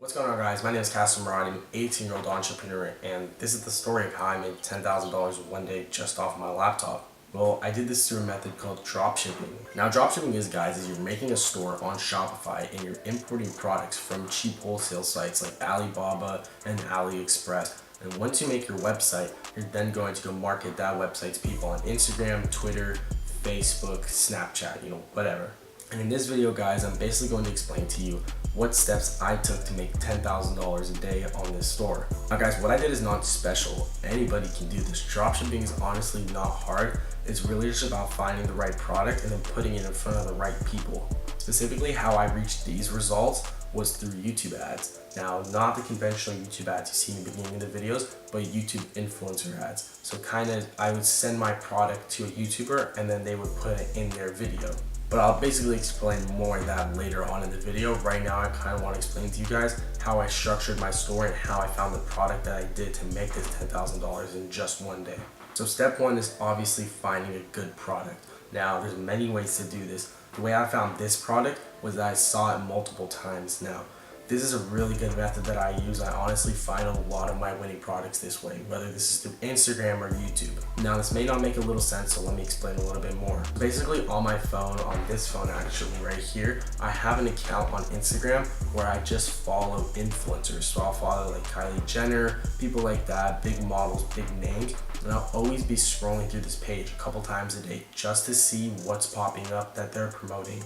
What's going on, guys? My name is Cassim Murad. I'm an 18-year-old entrepreneur, and this is the story of how I made $10,000 one day just off my laptop. Well, I did this through a method called dropshipping. Now, dropshipping is you're making a store on Shopify and you're importing products from cheap wholesale sites like Alibaba and AliExpress. And once you make your website, you're then going to go market that website to people on Instagram, Twitter, Facebook, Snapchat, whatever. And in this video, guys, I'm basically going to explain to you what steps I took to make $10,000 a day on this store. Now, guys, what I did is not special. Anybody can do this. Dropshipping is honestly not hard. It's really just about finding the right product and then putting it in front of the right people. Specifically, how I reached these results was through YouTube ads. Now, not the conventional YouTube ads you see in the beginning of the videos, but YouTube influencer ads. So I would send my product to a YouTuber and then they would put it in their video. But I'll basically explain more of that later on in the video. Right now, I kind of want to explain to you guys how I structured my store and how I found the product that I did to make this $10,000 in just one day. So step one is obviously finding a good product. Now, there's many ways to do this. The way I found this product was that I saw it multiple times. Now, this is a really good method that I use. I honestly find a lot of my winning products this way, whether this is through Instagram or YouTube. Now, this may not make a little sense, so let me explain a little bit more. Basically, on my phone, on this phone actually right here, I have an account on Instagram where I just follow influencers. So I'll follow like Kylie Jenner, people like that, big models, big names. And I'll always be scrolling through this page a couple times a day just to see what's popping up that they're promoting.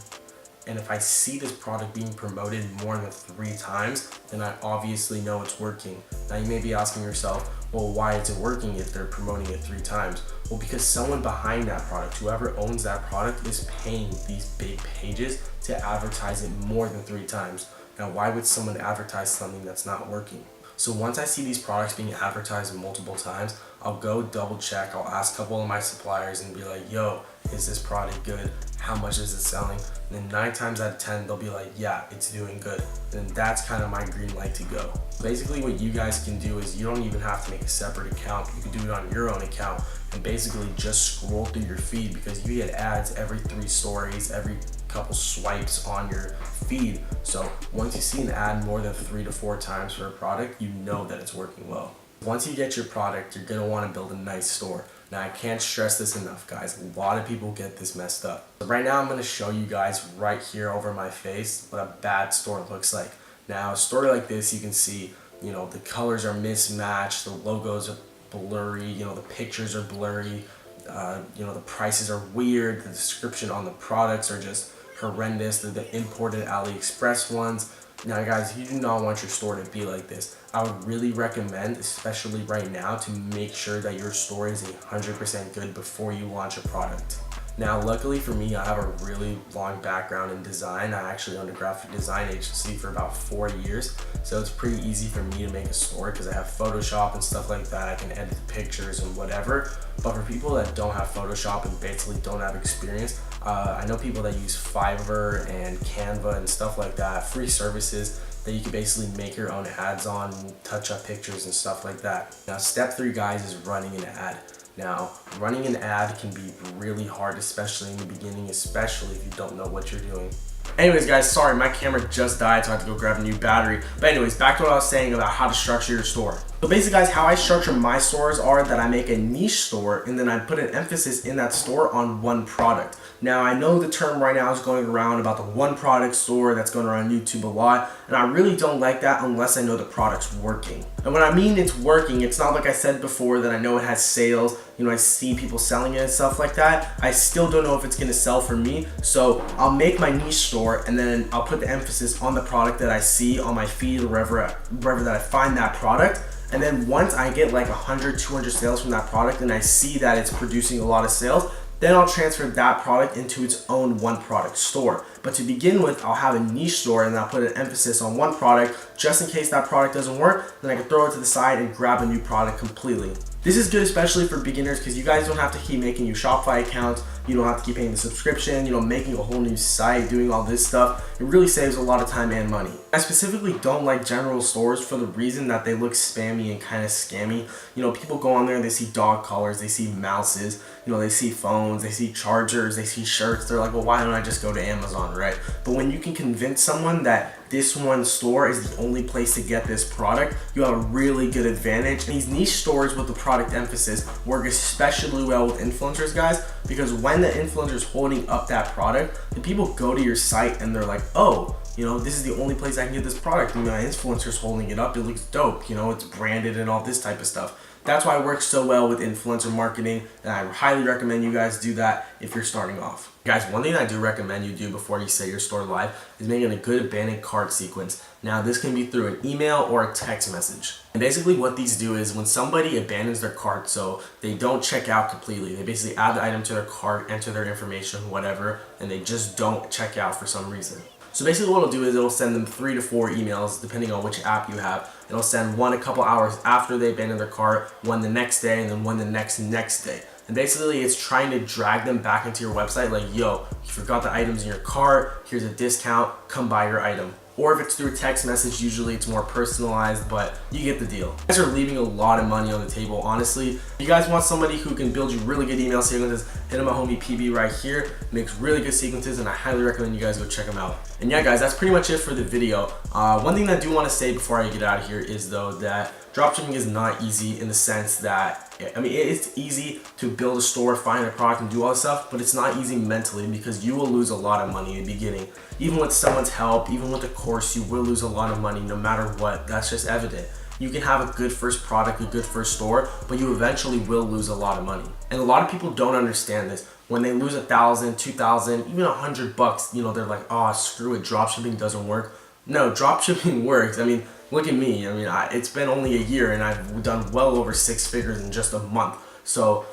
And if I see this product being promoted more than 3 times, then I obviously know it's working. Now you may be asking yourself, well, why is it working if they're promoting it 3 times? Well, because someone behind that product, whoever owns that product, is paying these big pages to advertise it more than 3 times. Now, why would someone advertise something that's not working? So once I see these products being advertised multiple times, I'll go double check. I'll ask a couple of my suppliers and be like, yo, is this product good? How much is it selling? And then 9 times out of 10, they'll be like, yeah, it's doing good. And that's kind of my green light to go. Basically, what you guys can do is you don't even have to make a separate account. You can do it on your own account and basically just scroll through your feed, because you get ads every 3 stories, every couple swipes on your feed. So once you see an ad more than 3 to 4 times for a product, you know that it's working well. Once you get your product, you're gonna wanna build a nice store. Now, I can't stress this enough, guys. A lot of people get this messed up. So right now, I'm gonna show you guys right here over my face what a bad store looks like. Now, a store like this, you can see, the colors are mismatched, the logos are blurry, the pictures are blurry, the prices are weird, the description on the products are just horrendous. They're the imported AliExpress ones. Now, guys, you do not want your store to be like this. I would really recommend, especially right now, to make sure that your store is 100% good before you launch a product. Now, luckily for me, I have a really long background in design. I actually owned a graphic design agency for about 4 years, so it's pretty easy for me to make a store because I have Photoshop and stuff like that. I can edit pictures and whatever. But for people that don't have Photoshop and basically don't have experience, I know people that use Fiverr and Canva and stuff like that, free services that you can basically make your own ads on, touch up pictures and stuff like that. Now, step 3, guys, is running an ad. Now, running an ad can be really hard, especially in the beginning, especially if you don't know what you're doing. Anyways, guys, sorry, my camera just died, so I have to go grab a new battery. But anyways, back to what I was saying about how to structure your store. So basically, guys, how I structure my stores are that I make a niche store and then I put an emphasis in that store on one product. Now, I know the term right now is going around about the one product store that's going around YouTube a lot, and I really don't like that unless I know the product's working. And when I mean it's working, it's not like I said before that I know it has sales, I see people selling it and stuff like that. I still don't know if it's gonna sell for me, so I'll make my niche store and then I'll put the emphasis on the product that I see on my feed or wherever that I find that product. And then once I get like 100, 200 sales from that product and I see that it's producing a lot of sales, then I'll transfer that product into its own one product store. But to begin with, I'll have a niche store and I'll put an emphasis on one product just in case that product doesn't work. Then I can throw it to the side and grab a new product completely. This is good especially for beginners because you guys don't have to keep making new Shopify accounts. You don't have to keep paying the subscription, making a whole new site, doing all this stuff. It really saves a lot of time and money. I specifically don't like general stores for the reason that they look spammy and kind of scammy. You know, people go on there, they see dog collars, they see mouses, you know, they see phones, they see chargers, they see shirts. They're like, well, why don't I just go to Amazon, right? But when you can convince someone that this one store is the only place to get this product, you have a really good advantage. And these niche stores with the product emphasis work especially well with influencers, guys, because when the influencer is holding up that product, the people go to your site and they're like, oh, you know, this is the only place I can get this product. And my influencer's holding it up. It looks dope. You know, it's branded and all this type of stuff. That's why it works so well with influencer marketing. And I highly recommend you guys do that if you're starting off. Guys, one thing I do recommend you do before you set your store live is making a good abandoned cart sequence. Now, this can be through an email or a text message. And basically what these do is when somebody abandons their cart, so they don't check out completely, they basically add the item to their cart, enter their information, whatever, and they just don't check out for some reason. So basically what it'll do is it'll send them 3 to 4 emails depending on which app you have. It'll send one a couple hours after they abandon their cart, one the next day, and then one the next day. And basically it's trying to drag them back into your website like, yo, you forgot the items in your cart, here's a discount, come buy your item. Or if it's through text message, usually it's more personalized, but you get the deal. You guys are leaving a lot of money on the table, honestly. If you guys want somebody who can build you really good email sequences, hit him my homie PB right here. Makes really good sequences, and I highly recommend you guys go check him out. And yeah, guys, that's pretty much it for the video. One thing that I do want to say before I get out of here is though that dropshipping is not easy in the sense that, I mean, it's easy to build a store, find a product, and do all this stuff, but it's not easy mentally because you will lose a lot of money in the beginning. Even with someone's help, even with a course, you will lose a lot of money no matter what. That's just evident. You can have a good first product, a good first store, but you eventually will lose a lot of money. And a lot of people don't understand this. When they lose $1,000, $2,000, even $100, you know, they're like, oh, screw it, dropshipping doesn't work. No, dropshipping works. I mean, look at me. I mean, it's been only a year and I've done well over 6 figures in just a month. So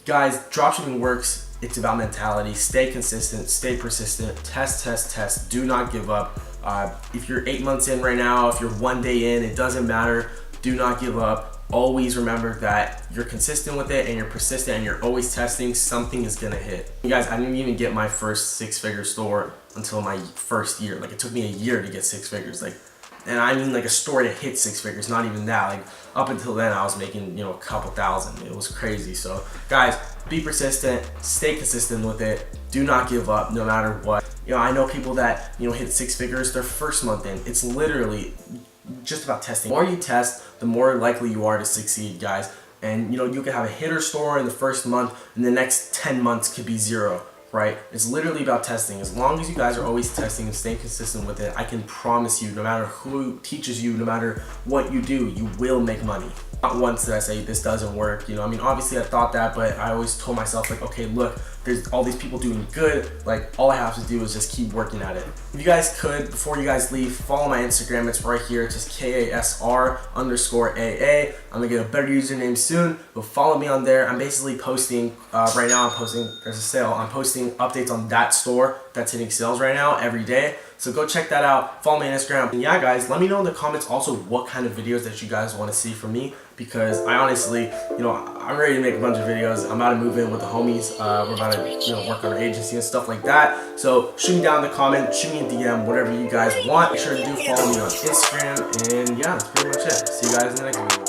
guys, dropshipping works. It's about mentality. Stay consistent, stay persistent, test. Do not give up. If you're 8 months in right now, if you're 1 day in, it doesn't matter. Do not give up. Always remember that you're consistent with it and you're persistent and you're always testing. Something is gonna hit. You guys, I didn't even get my first 6-figure store until my first year. Like, it took me a year to get 6 figures. Like, and I mean like a store to hit 6 figures, not even that. Like, up until then I was making, you know, a couple thousand. It was crazy. So guys, be persistent, stay consistent with it. Do not give up no matter what. You know, I know people that, you know, hit 6 figures their first month in. It's literally just about testing. The more you test, the more likely you are to succeed, guys. And you know, you can have a hitter store in the first month and the next 10 months could be 0. Right? It's literally about testing. As long as you guys are always testing and staying consistent with it, I can promise you, no matter who teaches you, no matter what you do, you will make money. Not once did I say this doesn't work. You know, I mean, obviously I thought that, but I always told myself like, okay, look, there's all these people doing good. Like, all I have to do is just keep working at it. If you guys could, before you guys leave, follow my Instagram. It's right here. It's just KASR_AA. I'm gonna get a better username soon, but follow me on there. I'm basically posting, right now I'm posting, there's a sale. I'm posting updates on that store that's hitting sales right now every day. So go check that out. Follow me on Instagram. And yeah, guys, let me know in the comments also what kind of videos that you guys want to see from me, because I honestly, you know, I'm ready to make a bunch of videos. I'm about to move in with the homies. We're about to, you know, work on our agency and stuff like that. So shoot me down in the comment, shoot me a DM, whatever you guys want. Make sure to do follow me on Instagram. And yeah, that's pretty much it. See you guys in the next video.